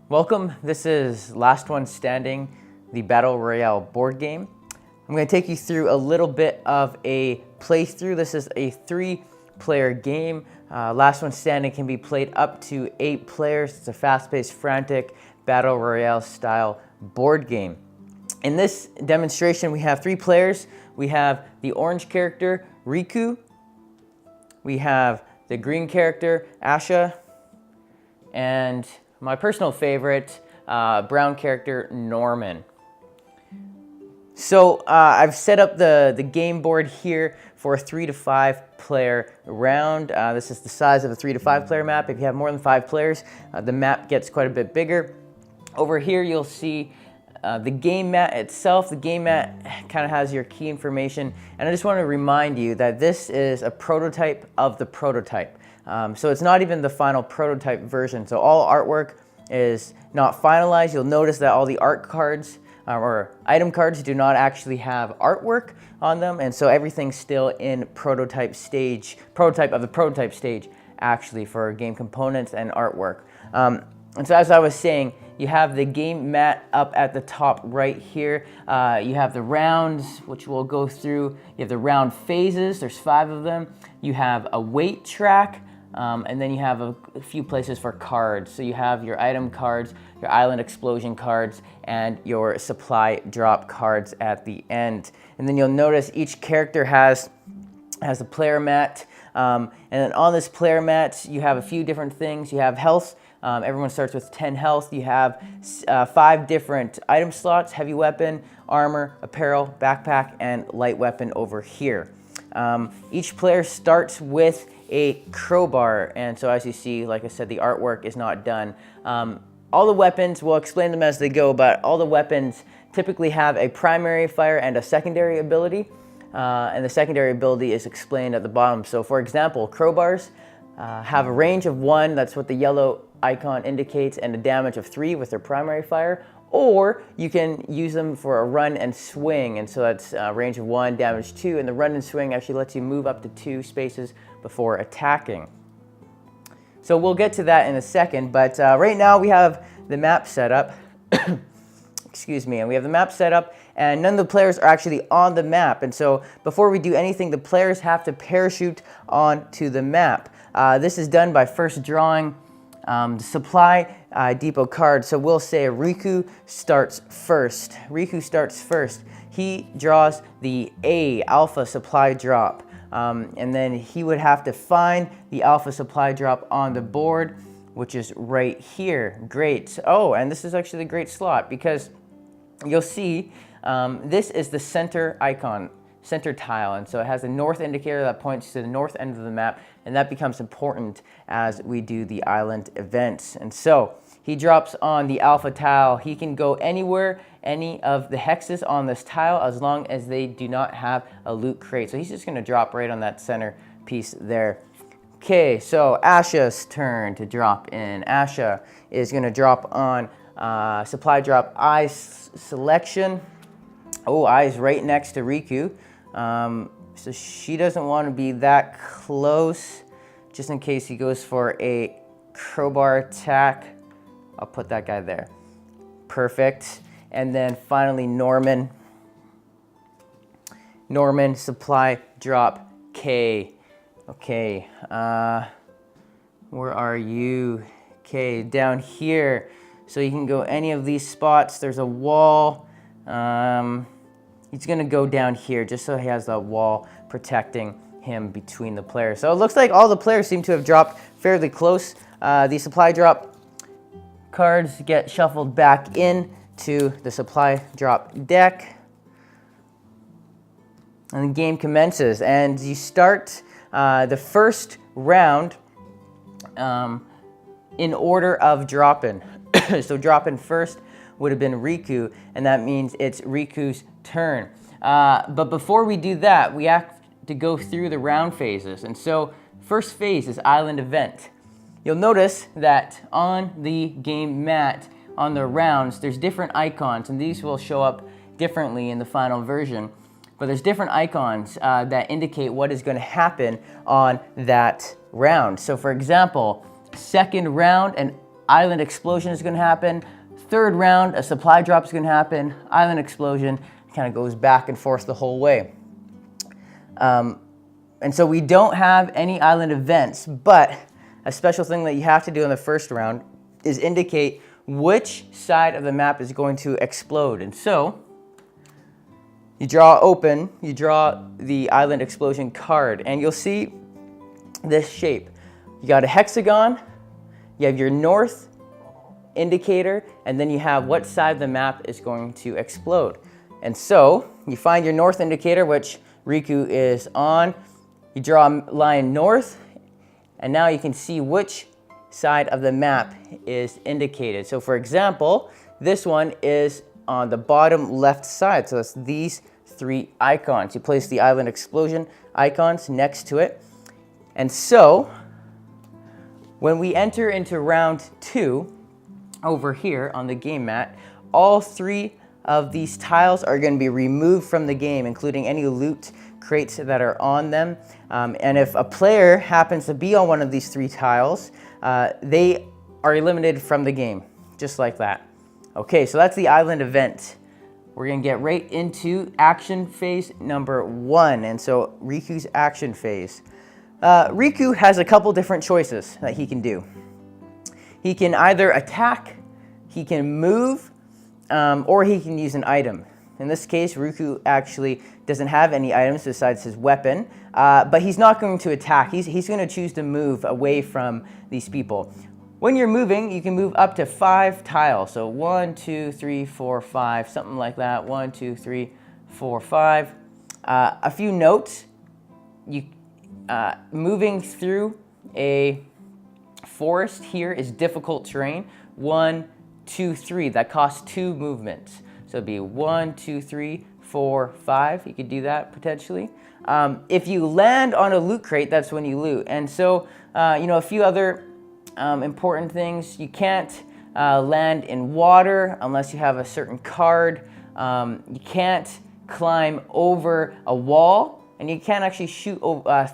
Welcome, this is Last One Standing, the Battle Royale board game. I'm going to take you through a little bit of a playthrough. This is a 3-player game. Last One Standing can be played up to 8 players. It's a fast-paced, frantic, Battle Royale style board game. In this demonstration, we have 3 players. We have the orange character, Riku. We have the green character, Asha. And my personal favorite, brown character, Norman. So I've set up the game board here for a 3 to 5 player round. This is the size of a 3 to 5 player map. If you have more than 5 players, the map gets quite a bit bigger. Over here you'll see the game mat itself. The game mat kind of has your key information, and I just want to remind you that this is a prototype of the prototype. So it's not even the final prototype version. So all artwork is not finalized. You'll notice that all the art cards or item cards do not actually have artwork on them, and so everything's still in prototype of the prototype stage actually for game components and artwork. And so as I was saying, you have the game mat up at the top right here. You have the rounds, which we'll go through. You have the round phases, there's 5 of them. You have a weight track, and then you have a few places for cards. So you have your item cards, your island explosion cards, and your supply drop cards at the end. And then you'll notice each character has a player mat. And then on this player mat, you have a few different things. You have health. Everyone starts with 10 health. You have 5 different item slots: heavy weapon, armor, apparel, backpack, and light weapon over here. Each player starts with a crowbar, and so as you see, like I said, the artwork is not done. All the weapons, we'll explain them as they go, but all the weapons typically have a primary fire and a secondary ability, and the secondary ability is explained at the bottom. So for example, crowbars have a range of 1, that's what the yellow icon indicates, and a damage of 3 with their primary fire, or you can use them for a run and swing, and so that's a range of 1, damage 2, and the run and swing actually lets you move up to 2 spaces before attacking. So we'll get to that in a second, but right now we have the map set up. Excuse me, and we have the map set up, and none of the players are actually on the map, and so before we do anything, the players have to parachute onto the map. This is done by first drawing the supply depot card. So we'll say Riku starts first. Riku starts first. He draws the alpha supply drop. And then he would have to find the alpha supply drop on the board, which is right here. Great. Oh, and this is actually a great slot because you'll see this is the center icon, center tile, and so it has a north indicator that points to the north end of the map, and that becomes important as we do the island events. And so he drops on the alpha tile. He can go anywhere, any of the hexes on this tile, as long as they do not have a loot crate. So he's just going to drop right on that center piece there. Okay, so Asha's turn to drop in. Asha is going to drop on supply drop I's selection. Oh, I's right next to Riku. So she doesn't want to be that close, just in case he goes for a crowbar attack. I'll put that guy there. Perfect. And then finally Norman. Norman, supply drop K. Okay, where are you? Okay, down here. So you can go any of these spots. There's a wall. He's going to go down here just so he has that wall protecting him between the players. So it looks like all the players seem to have dropped fairly close. The supply drop cards get shuffled back in to the supply drop deck. And the game commences. And you start the first round in order of drop-in. So drop-in first would have been Riku, and that means it's Riku's turn. But before we do that, we have to go through the round phases. And so first phase is island event. You'll notice that on the game mat, on the rounds, there's different icons, and these will show up differently in the final version. But there's different icons that indicate what is going to happen on that round. So for example, second round, an island explosion is going to happen. Third round, a supply drop is going to happen. Island explosion kind of goes back and forth the whole way. And so we don't have any island events, but a special thing that you have to do in the first round is indicate which side of the map is going to explode. And so you draw the island explosion card, and you'll see this shape. You got a hexagon, you have your north indicator, and then you have what side of the map is going to explode. And so you find your north indicator, which Riku is on. You draw a line north, and now you can see which side of the map is indicated. So for example, this one is on the bottom left side. So it's these three icons. You place the island explosion icons next to it. And so when we enter into round 2 over here on the game mat, all 3 of these tiles are going to be removed from the game, including any loot crates that are on them. And if a player happens to be on one of these 3 tiles, they are eliminated from the game, just like that. Okay, so that's the island event. We're going to get right into action phase number 1. And so Riku's action phase. Riku has a couple different choices that he can do. He can either attack, he can move, or he can use an item. In this case, Riku actually doesn't have any items besides his weapon, but he's not going to attack. He's going to choose to move away from these people. When you're moving, you can move up to 5 tiles. So 1, 2, 3, 4, 5, something like that. 1, 2, 3, 4, 5. A few notes. Moving through a forest here is difficult terrain. 1, 2, 3. That costs 2 movements. So it'd be 1, 2, 3, 4, 5. You could do that potentially. If you land on a loot crate, that's when you loot. And so, a few other important things. You can't land in water unless you have a certain card. You can't climb over a wall, and you can't actually shoot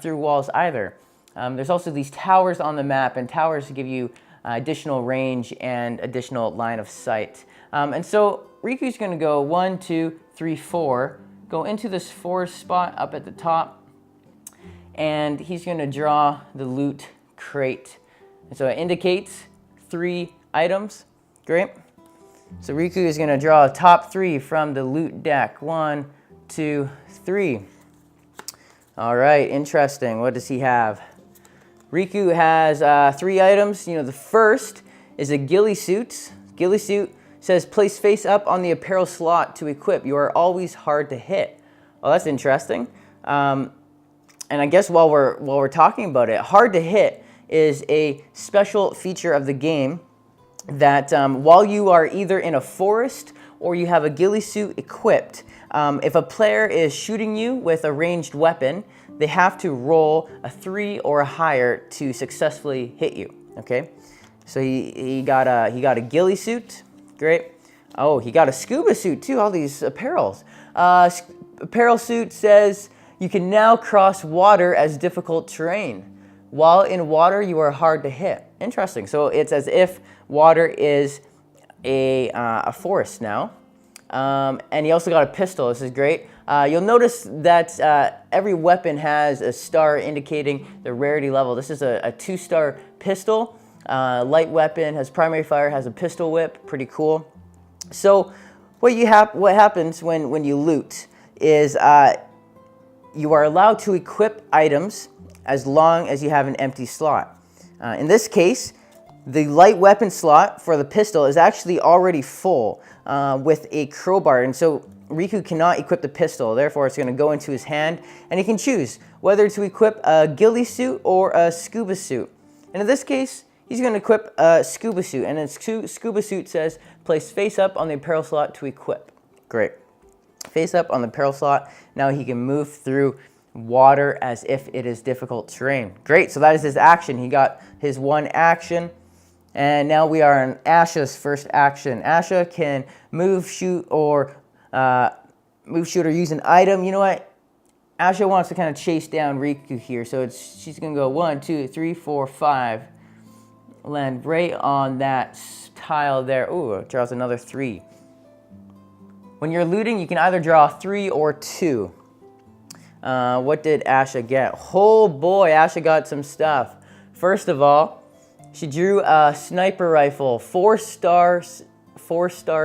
through walls either. There's also these towers on the map, and towers give you additional range and additional line of sight. And so Riku's going to go 1, 2, 3, 4, go into this forest spot up at the top, and he's going to draw the loot crate. And so it indicates 3 items. Great. So Riku is going to draw top 3 from the loot deck. 1, 2, 3. All right, interesting. What does he have? Riku has 3 items. The first is a ghillie suit. Ghillie suit says place face up on the apparel slot to equip. You are always hard to hit. Well, that's interesting. And I guess while we're talking about it, hard to hit is a special feature of the game that while you are either in a forest or you have a ghillie suit equipped, if a player is shooting you with a ranged weapon, they have to roll a 3 or higher to successfully hit you. Okay, so he got a ghillie suit. Great. Oh, he got a scuba suit too. All these apparels. Apparel suit says you can now cross water as difficult terrain. While in water, you are hard to hit. Interesting. So it's as if water is a forest now. And he also got a pistol. This is great. You'll notice that every weapon has a star indicating the rarity level. This is a 2-star pistol. Light weapon, has primary fire, has a pistol whip. Pretty cool. So what happens when you loot is you are allowed to equip items as long as you have an empty slot. In this case, the light weapon slot for the pistol is actually already full with a crowbar, and so Riku cannot equip the pistol. Therefore, it's going to go into his hand, and he can choose whether to equip a ghillie suit or a scuba suit. And in this case, he's going to equip a scuba suit, and then scuba suit says place face up on the apparel slot to equip. Great. Face up on the apparel slot. Now he can move through water as if it is difficult terrain. Great, so that is his action. He got his 1 action. And now we are on Asha's first action. Asha can move, shoot, or use an item. You know what? Asha wants to kind of chase down Riku here, so she's going to go 1, 2, 3, 4, 5. land right on that tile there. Ooh, it draws another 3. When you're looting, you can either draw 3 or 2. What did Asha get? Oh boy, Asha got some stuff. First of all, she drew a sniper rifle, 4-star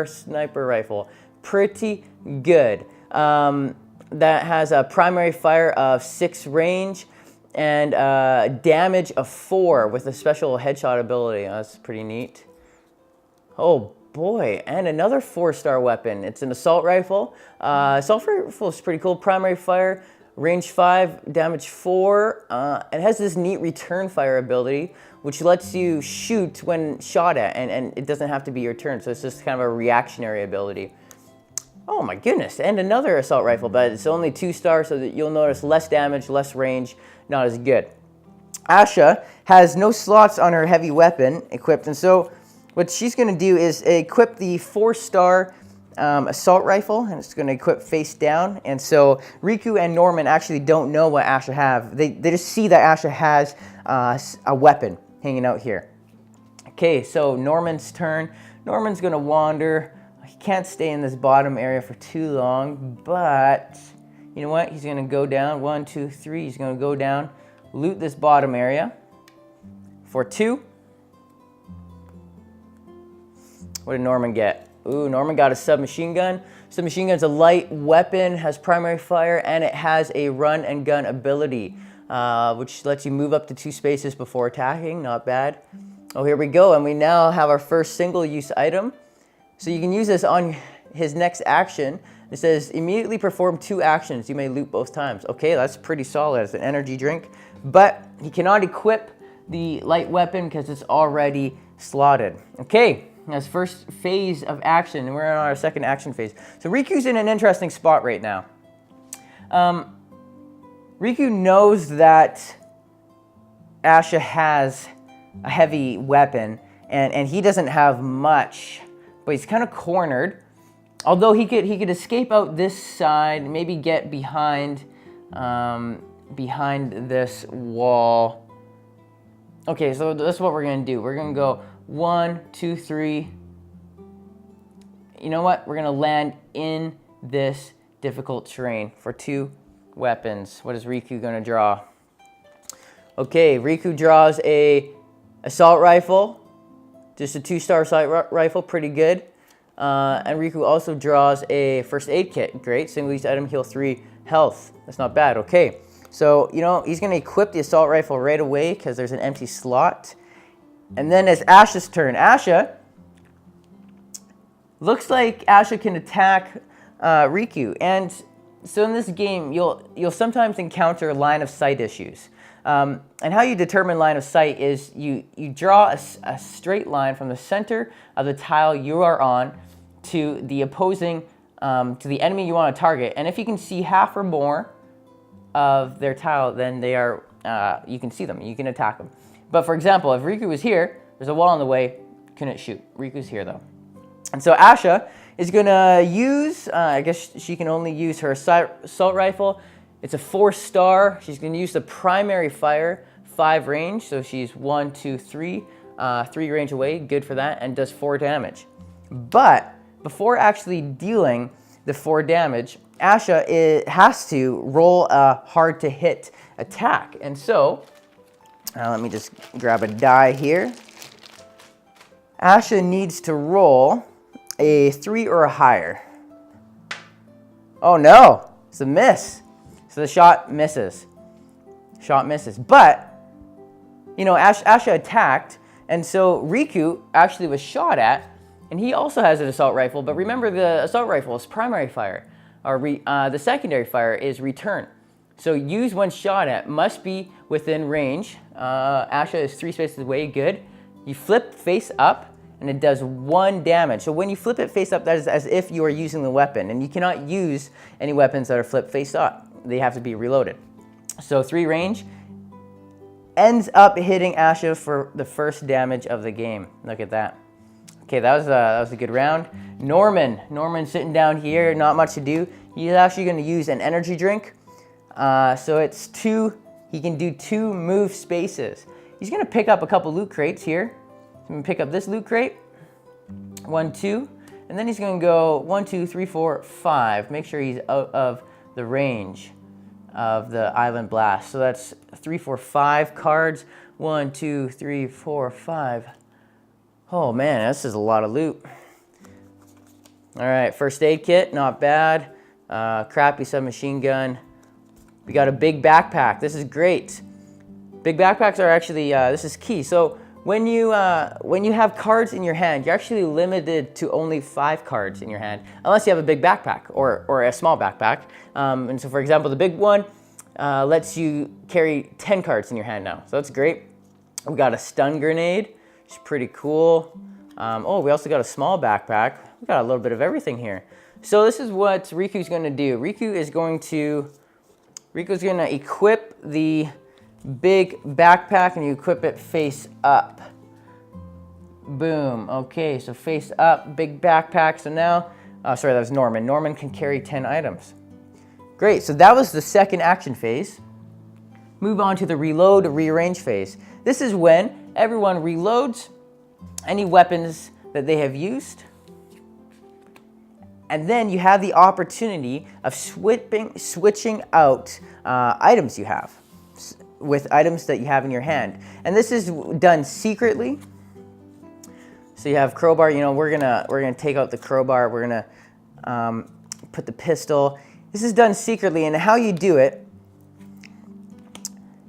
sniper rifle. Pretty good. That has a primary fire of 6 range and damage of 4 with a special headshot ability. That's pretty neat. Oh boy, and another 4-star weapon. It's an assault rifle. Assault rifle is pretty cool. Primary fire, range 5, damage 4. It has this neat return fire ability, which lets you shoot when shot at, and it doesn't have to be your turn, so it's just kind of a reactionary ability. Oh my goodness, and another assault rifle, but it's only 2 stars, so that you'll notice less damage, less range, not as good. Asha has no slots on her heavy weapon equipped, and so what she's going to do is equip the 4-star assault rifle, and it's going to equip face down. And so Riku and Norman actually don't know what Asha have. They just see that Asha has a weapon hanging out here. Okay, so Norman's turn. Norman's going to wander. He can't stay in this bottom area for too long, but you know what? He's going to go down. 1, 2, 3. He's going to go down, loot this bottom area for 2. What did Norman get? Ooh, Norman got a submachine gun. Submachine gun's a light weapon, has primary fire, and it has a run and gun ability, which lets you move up to 2 spaces before attacking. Not bad. Oh, here we go, and we now have our first single-use item. So you can use this on his next action. It says, immediately perform 2 actions. You may loot both times. Okay, that's pretty solid. It's an energy drink. But he cannot equip the light weapon because it's already slotted. Okay. That's first phase of action, and we're on our second action phase. So Riku's in an interesting spot right now. Riku knows that Asha has a heavy weapon, and he doesn't have much, but he's kind of cornered. Although he could escape out this side, maybe get behind this wall. Okay, so that's what we're gonna do. We're gonna go 1, 2, 3. You know what? We're gonna land in this difficult terrain for 2 weapons. What is Riku gonna draw? Okay, Riku draws a assault rifle, just a 2-star assault rifle, pretty good. And Riku also draws a first aid kit. Great, single-use item, heal 3 health. That's not bad. Okay, so you know he's gonna equip the assault rifle right away because there's an empty slot. And then it's Asha's turn. Asha, looks like Asha can attack Riku. And so in this game, you'll sometimes encounter line of sight issues. And how you determine line of sight is you draw a straight line from the center of the tile you are on to the opposing, to the enemy you want to target. And if you can see half or more of their tile, then they are, you can see them, you can attack them. But for example, if Riku was here, there's a wall in the way, couldn't shoot. Riku's here though. And so Asha is gonna use, I guess she can only use her assault rifle. It's a 4-star. She's gonna use the primary fire, 5 range. So she's 1, 2, 3, 3 range away, good for that, and does 4 damage. But before actually dealing the 4 damage, Asha has to roll a hard to hit attack. And so, let me just grab a die here. Asha needs to roll a 3 or higher. Oh no, it's a miss. So the shot misses. But, you know, Asha attacked, and so Riku actually was shot at, and he also has an assault rifle, but remember the assault rifle is primary fire, or the secondary fire is return. So use when shot at, must be within range. Asha is 3 spaces away, good. You flip face up, and it does 1 damage. So when you flip it face up, that is as if you are using the weapon, and you cannot use any weapons that are flipped face up. They have to be reloaded. So 3 range, ends up hitting Asha for the first damage of the game. Look at that. Okay, that was a good round. Norman sitting down here, not much to do. He's actually gonna use an energy drink. So it's 2, he can do 2 move spaces. He's gonna pick up a couple loot crates here. I'm gonna pick up this loot crate. 1, 2, and then he's gonna go 1, 2, 3, 4, 5. Make sure he's out of the range of the island blast. So that's 3, 4, 5 cards. 1, 2, 3, 4, 5. Oh man, this is a lot of loot. All right, first aid kit, not bad. Crappy submachine gun. We got a big backpack. This is great. Big backpacks are actually, this is key. So when you have cards in your hand, you're actually limited to only 5 cards in your hand, unless you have a big backpack or a small backpack. And so for example, the big one lets you carry 10 cards in your hand now. So that's great. We got a stun grenade, which is pretty cool. Oh, we also got a small backpack. We got a little bit of everything here. So this is what Riku's gonna do. Riku's gonna equip the big backpack, and you equip it face up. Boom. Okay, so face up, big backpack. So now, sorry, that was Norman. Norman can carry 10 items. Great, so that was the second action phase. Move on to the reload, rearrange phase. This is when everyone reloads any weapons that they have used. And then you have the opportunity of switching out items you have with items that you have in your hand. And this is done secretly. So you have crowbar, you know, we're gonna take out the crowbar, we're gonna put the pistol. This is done secretly, and how you do it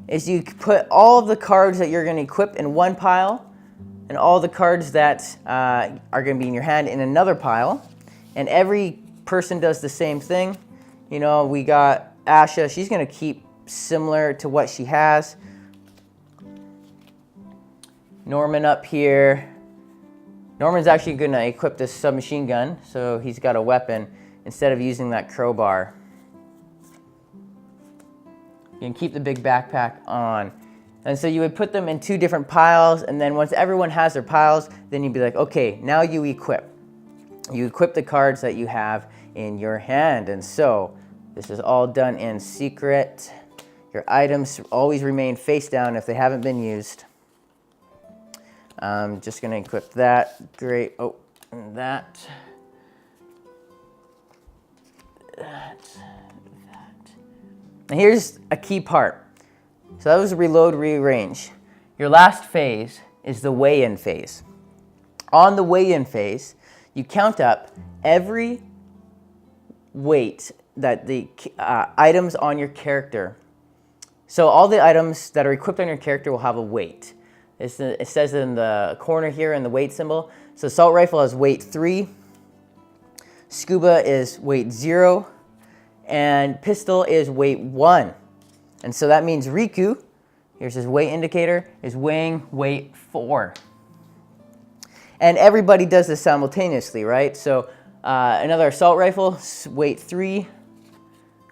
is you put all of the cards that you're gonna equip in one pile, and all the cards that are gonna be in your hand in another pile. And every person does the same thing. You know, we got Asha, she's gonna keep similar to what she has. Norman up here. Norman's actually gonna equip this submachine gun, so he's got a weapon instead of using that crowbar. You can keep the big backpack on. And so you would put them in 2 different piles, and then once everyone has their piles, then you'd be like, okay, now you equip. You equip the cards that you have in your hand. And so this is all done in secret. Your items always remain face down if they haven't been used. I'm just gonna equip that. Great. Oh, and that. And here's a key part. So that was reload, rearrange. Your last phase is the weigh-in phase. On the weigh-in phase, you count up every weight that the items on your character. So all the items that are equipped on your character will have a weight. It says in the corner here in the weight symbol. So assault rifle has weight 3, scuba is weight 0, and pistol is weight 1. And so that means Riku, here's his weight indicator, is weighing weight 4. And everybody does this simultaneously, right? So another assault rifle, weight 3,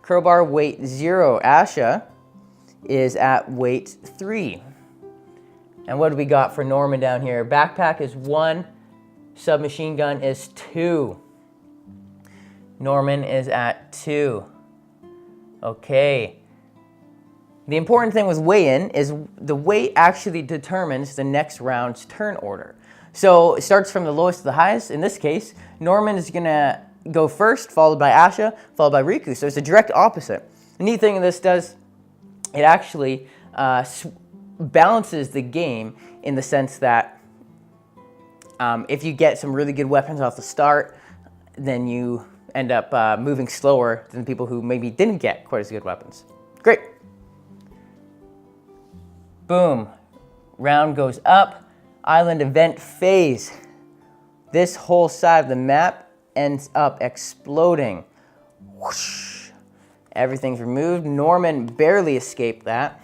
crowbar, weight 0. Asha is at weight 3. And what do we got for Norman down here? Backpack is 1, submachine gun is 2. Norman is at 2. Okay. The important thing with weigh-in is the weight actually determines the next round's turn order. So it starts from the lowest to the highest. In this case, Norman is gonna go first, followed by Asha, followed by Riku. So it's a direct opposite. The neat thing this does, it actually balances the game in the sense that if you get some really good weapons off the start, then you end up moving slower than people who maybe didn't get quite as good weapons. Great. Boom. Round goes up. Island event phase. This whole side of the map ends up exploding. Whoosh. Everything's removed. Norman barely escaped that.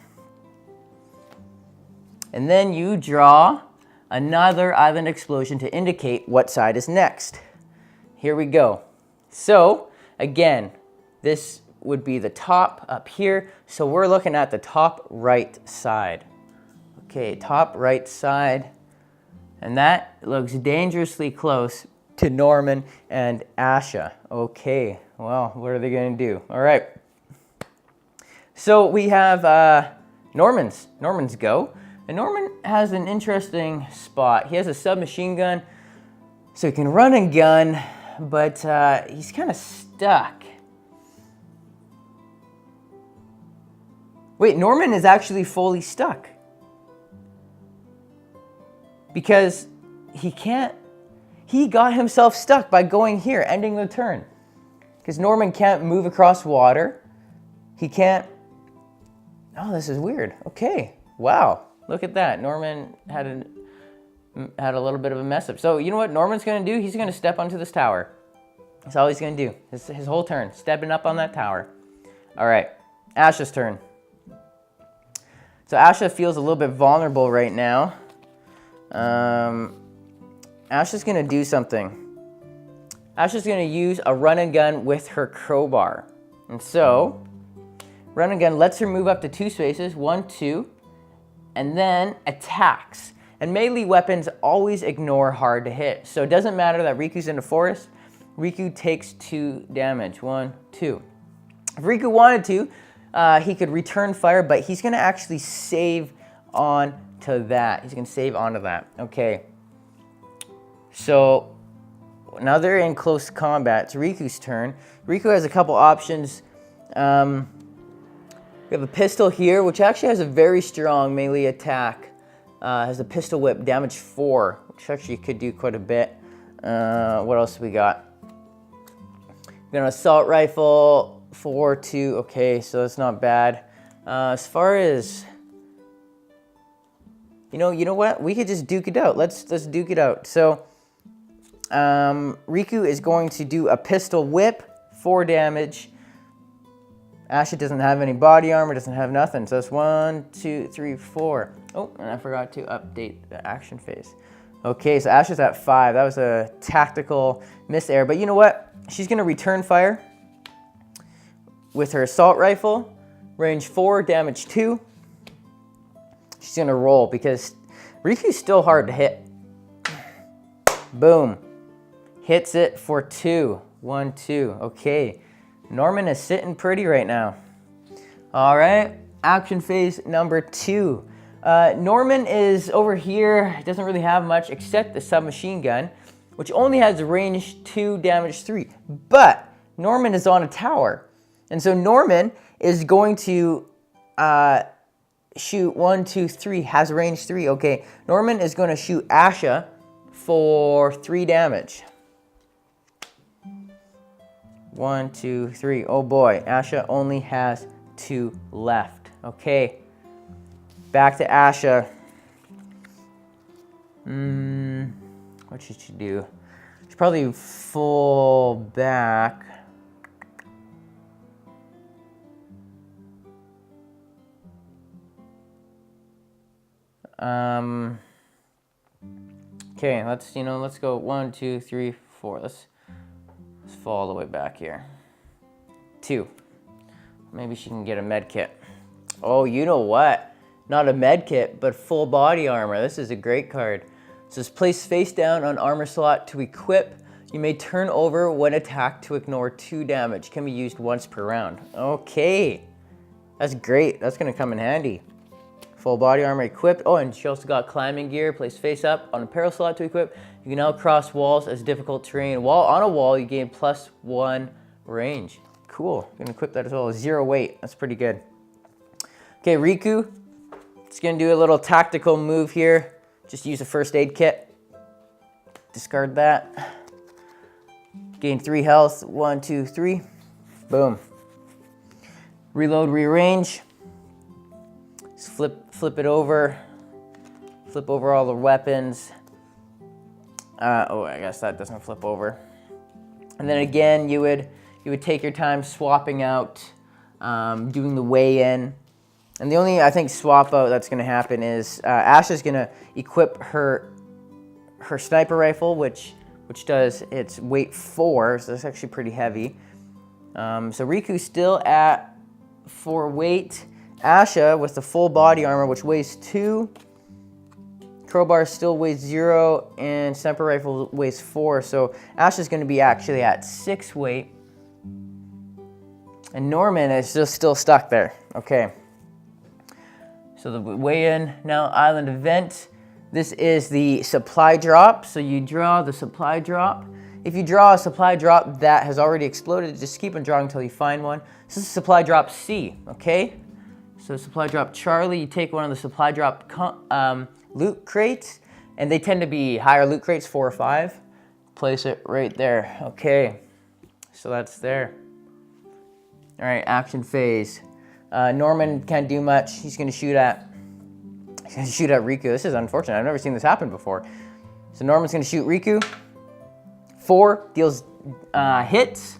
And then you draw another island explosion to indicate what side is next. Here we go. So, again, this would be the top up here. So we're looking at the top right side. Okay, top right side. And that looks dangerously close to Norman and Asha. Okay, well, what are they gonna do? All right. So we have Norman's go. And Norman has an interesting spot. He has a submachine gun, so he can run and gun, but he's kind of stuck. Wait, Norman is actually fully stuck. Because he got himself stuck by going here, ending the turn. Because Norman can't move across water. He can't, oh, this is weird. Okay, wow, look at that. Norman had a little bit of a mess up. So you know what Norman's gonna do? He's gonna step onto this tower. That's all he's gonna do, his whole turn, stepping up on that tower. All right, Asha's turn. So Asha feels a little bit vulnerable right now. Asha's gonna do something. Asha's gonna use a run and gun with her crowbar. And so, run and gun lets her move up to 2 spaces, 1, 2, and then attacks. And melee weapons always ignore hard to hit. So it doesn't matter that Riku's in the forest, Riku takes 2 damage, 1, 2. If Riku wanted to, he could return fire, but he's gonna actually save on to that. He's gonna save onto that. Okay. So now they're in close combat. It's Riku's turn. Riku has a couple options. We have a pistol here, which actually has a very strong melee attack. Has a pistol whip, damage 4, which actually could do quite a bit. What else we got? We got an assault rifle, 4, 2. Okay, so that's not bad. As far as you know what? We could just duke it out. Let's duke it out. So Riku is going to do a pistol whip, 4 damage. Asha doesn't have any body armor, doesn't have nothing. So it's 1, 2, 3, 4. Oh, and I forgot to update the action phase. Okay, so Asha's at 5. That was a tactical miss there. But you know what? She's gonna return fire with her assault rifle, range 4, damage 2. She's gonna roll because Riku's still hard to hit. Boom. Hits it for 2. 1, 2. Okay. Norman is sitting pretty right now. All right. Action phase number 2. Norman is over here. Doesn't really have much except the submachine gun, which only has range 2, damage 3. But Norman is on a tower. And so Norman is going to shoot 1, 2, 3, has range 3. Okay, Norman is going to shoot Asha for 3 damage. 1, 2, 3. Oh boy, Asha only has 2 left. Okay, back to Asha. What should she do? She's probably full back. Okay, let's go 1, 2, 3, 4. Let's fall all the way back here. 2. Maybe she can get a med kit. Oh, you know what? Not a med kit, but full body armor. This is a great card. It says place face down on armor slot to equip. You may turn over when attacked to ignore 2 damage. Can be used once per round. Okay, that's great. That's gonna come in handy. Full body armor equipped. Oh, and she also got climbing gear. Place face up on a parallel slot to equip. You can now cross walls as difficult terrain. While on a wall, you gain +1 range. Cool. I'm gonna equip that as well. 0 weight. That's pretty good. Okay, Riku. Just gonna do a little tactical move here. Just use a first aid kit. Discard that. Gain 3 health. 1, 2, 3. Boom. Reload, rearrange. Just flip it over. Flip over all the weapons. Oh, I guess that doesn't flip over. And then again, you would take your time swapping out, doing the weigh-in. And the only, I think, swap out that's gonna happen is Asha's gonna equip her sniper rifle, which does its weight 4, so that's actually pretty heavy. So Riku's still at 4 weight. Asha with the full body armor, which weighs 2. Crowbar still weighs 0, and sniper rifle weighs 4. So Asha's going to be actually at 6 weight. And Norman is just still stuck there. Okay. So the weigh-in now island event. This is the supply drop. So you draw the supply drop. If you draw a supply drop that has already exploded, just keep on drawing until you find one. This is supply drop C, okay? So supply drop Charlie, you take one of the supply drop loot crates, and they tend to be higher loot crates, 4 or 5. Place it right there, okay. So that's there. All right, action phase. Norman can't do much. He's gonna shoot at Riku. This is unfortunate. I've never seen this happen before. So Norman's gonna shoot Riku. 4 deals hits,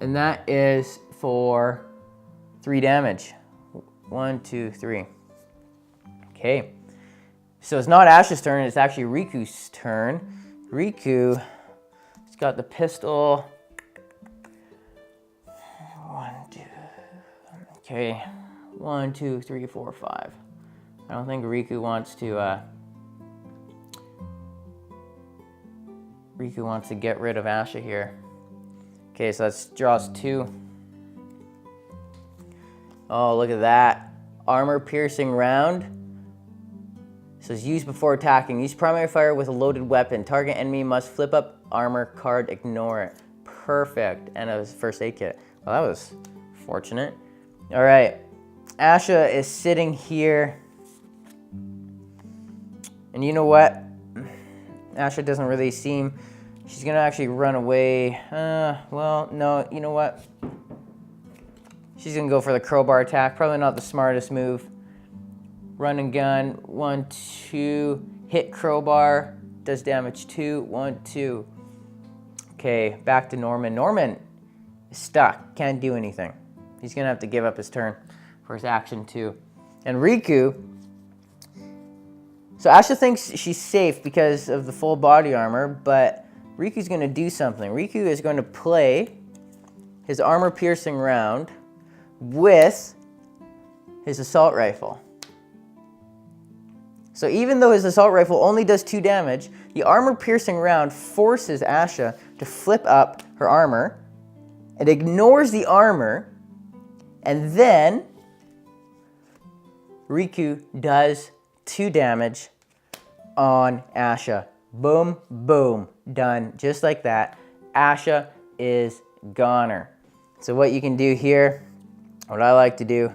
and that is for 3 damage. 1, 2, 3. Okay. So it's not Ash's turn, it's actually Riku's turn. Riku has got the pistol. 1, 2. Okay. 1, 2, 3, 4, 5. I don't think Riku wants to get rid of Asha here. Okay, so that draws 2. Oh, look at that. Armor piercing round. It says use before attacking. Use primary fire with a loaded weapon. Target enemy must flip up armor card, ignore it. Perfect. And a first aid kit. Well, that was fortunate. All right. Asha is sitting here. And you know what? Asha doesn't really seem... She's going to actually run away. Well, no, you know what? She's going to go for the crowbar attack. Probably not the smartest move. Run and gun. 1, 2. Hit crowbar. Does damage 2. 1, 2. Okay, back to Norman. Norman is stuck. Can't do anything. He's going to have to give up his turn for his action 2. And Riku... So Asha thinks she's safe because of the full body armor, but Riku's going to do something. Riku is going to play his armor-piercing round with his assault rifle. So even though his assault rifle only does 2 damage, the armor-piercing round forces Asha to flip up her armor. It ignores the armor, and then Riku does 2 damage on Asha. Boom, boom, done. Just like that. Asha is goner. So what you can do here, what I like to do,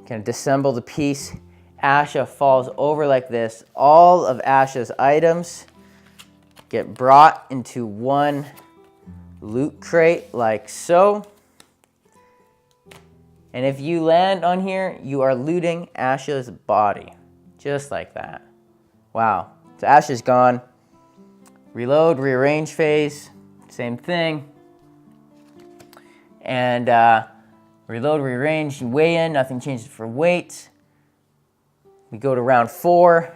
kind of disassemble the piece. Asha falls over like this. All of Asha's items get brought into one loot crate like so. And if you land on here, you are looting Asha's body. Just like that. Wow. So Asha's gone. Reload, rearrange phase. Same thing. And reload, rearrange, weigh in. Nothing changes for weight. We go to round 4.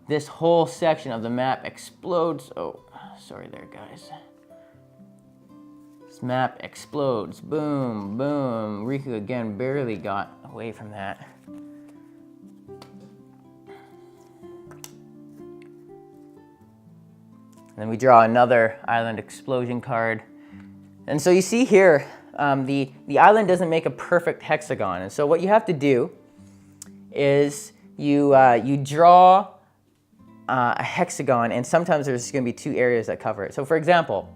This whole section of the map explodes. Oh, sorry there, guys. This map explodes. Boom, boom. Riku again barely got away from that. And then we draw another island explosion card. And so you see here, the island doesn't make a perfect hexagon. And so what you have to do is you draw a hexagon, and sometimes there's going to be 2 areas that cover it. So for example,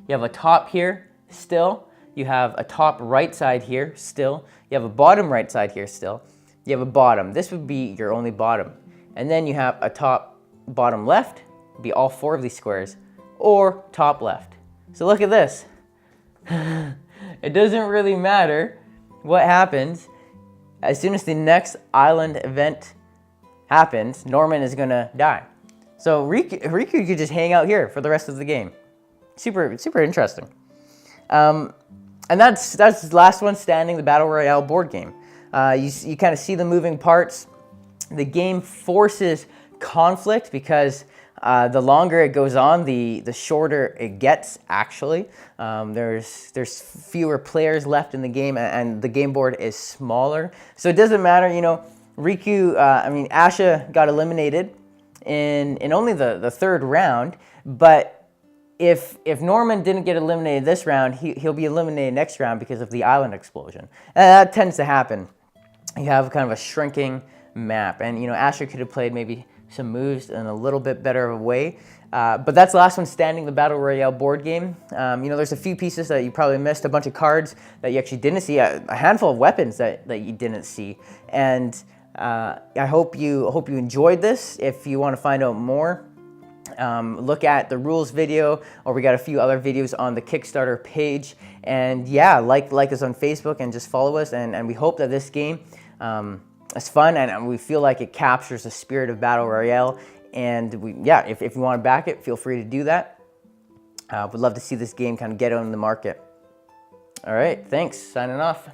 you have a top here still. You have a top right side here still. You have a bottom right side here still. You have a bottom. This would be your only bottom. And then you have a top bottom left. Be all 4 of these squares, or top left. So look at this. It doesn't really matter what happens. As soon as the next island event happens, Norman is gonna die. So Riku could just hang out here for the rest of the game. Super interesting. And that's the last one standing, the Battle Royale board game. You kind of see the moving parts. The game forces conflict because the longer it goes on, the shorter it gets, actually. There's fewer players left in the game, and the game board is smaller. So it doesn't matter, you know, Asha got eliminated in only the 3rd round, but if Norman didn't get eliminated this round, he'll be eliminated next round because of the island explosion. And that tends to happen. you have kind of a shrinking map. And you know, Asher could have played maybe some moves in a little bit better of a way. But that's the last one standing, the Battle Royale board game. You know, there's a few pieces that you probably missed, a bunch of cards that you actually didn't see, a handful of weapons that you didn't see. And I hope you enjoyed this. If you want to find out more, look at the rules video, or we got a few other videos on the Kickstarter page. And yeah, like us on Facebook and just follow us. And we hope that this game is fun, and we feel like it captures the spirit of Battle Royale. And if you want to back it, feel free to do that. Would love to see this game kind of get on the market. All right, thanks. Signing off.